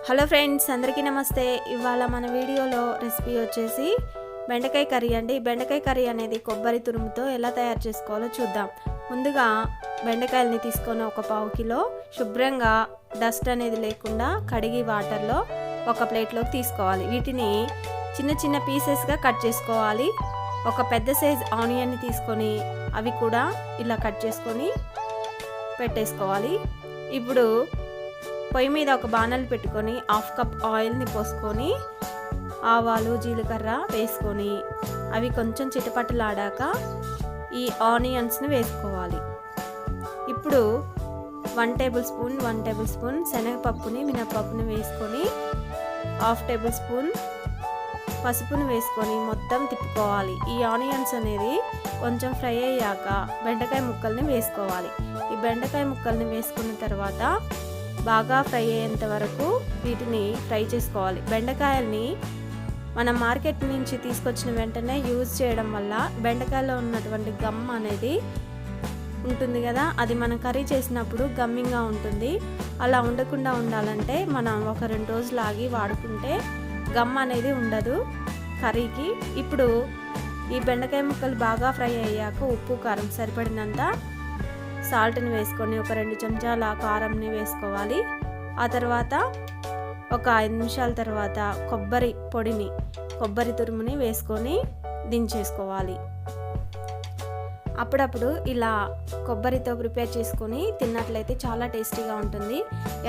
Hello friends, అందరికీ నమస్తే. ఇవాళ మన వీడియోలో రెసిపీ వచ్చేసి బెండకాయ కర్రీ అండి. బెండకాయ కర్రీ అనేది కొబ్బరి తురుముతో ఎలా తయారు చేసుకోవాలో చూద్దాం. ముందుగా బెండకాయలని తీసుకొని ఒక పావు కిలో శుభ్రంగా డస్ట్ అనేది లేకుండా కడిగి వాటర్లో ఒక ప్లేట్లోకి తీసుకోవాలి. వీటిని చిన్న చిన్న పీసెస్గా కట్ చేసుకోవాలి. ఒక పెద్ద సైజ్ ఆనియన్ని తీసుకొని అవి కూడా ఇలా కట్ చేసుకొని పెట్టేసుకోవాలి. ఇప్పుడు పొయ్యి మీద ఒక బాణలు పెట్టుకొని 1/2 కప్ ఆయిల్ని పోసుకొని ఆవాలు జీలకర్ర వేసుకొని అవి కొంచెం చిటపటలాడాక ఈ ఆనియన్స్ని వేసుకోవాలి. ఇప్పుడు 1 టేబుల్ స్పూన్ శనగపప్పుని మినపప్పుని వేసుకొని 1/2 టేబుల్ స్పూన్ పసుపుని వేసుకొని మొత్తం తిప్పుకోవాలి. ఈ ఆనియన్స్ అనేది కొంచెం ఫ్రై అయ్యాక బెండకాయ ముక్కల్ని వేసుకోవాలి. ఈ బెండకాయ ముక్కల్ని వేసుకున్న తర్వాత బాగా ఫ్రై అయ్యేంత వరకు వీటిని ఫ్రై చేసుకోవాలి. బెండకాయల్ని మనం మార్కెట్ నుంచి తీసుకొచ్చిన వెంటనే యూజ్ చేయడం వల్ల బెండకాయలో ఉన్నటువంటి గమ్ అనేది ఉంటుంది కదా, అది మనం కర్రీ చేసినప్పుడు గమ్మింగ్గా ఉంటుంది. అలా ఉండకుండా ఉండాలంటే మనం ఒక 2 రోజులు ఆగి వాడుకుంటే గమ్ అనేది ఉండదు కర్రీకి. ఇప్పుడు ఈ బెండకాయ ముక్కలు బాగా ఫ్రై అయ్యాక ఉప్పు కారం సరిపడినంత సాల్ట్ని వేసుకొని ఒక 2 చెంచాల కారంని వేసుకోవాలి. ఆ తర్వాత ఒక 5 నిమిషాల తర్వాత కొబ్బరి తురుముని వేసుకొని దించేసుకోవాలి. అప్పుడప్పుడు ఇలా కొబ్బరితో ప్రిపేర్ చేసుకొని తిన్నట్లయితే చాలా టేస్టీగా ఉంటుంది.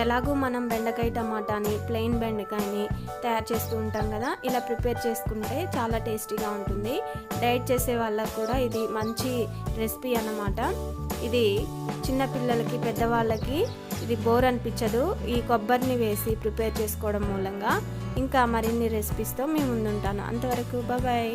ఎలాగూ మనం బెండకాయ టమాటాని ప్లెయిన్ బెండకాయని తయారు చేస్తూ ఉంటాం కదా, ఇలా ప్రిపేర్ చేసుకుంటే చాలా టేస్టీగా ఉంటుంది. డైట్ చేసే వాళ్ళకు కూడా ఇది మంచి రెసిపీ అన్నమాట. ఇది చిన్నపిల్లలకి పెద్దవాళ్ళకి ఇది బోర్ అనిపించదు. ఈ కొబ్బరిని వేసి ప్రిపేర్ చేసుకోవడం మూలంగా ఇంకా మరిన్ని రెసిపీస్తో మీ ముందుంటాను. అంతవరకు బాయ్.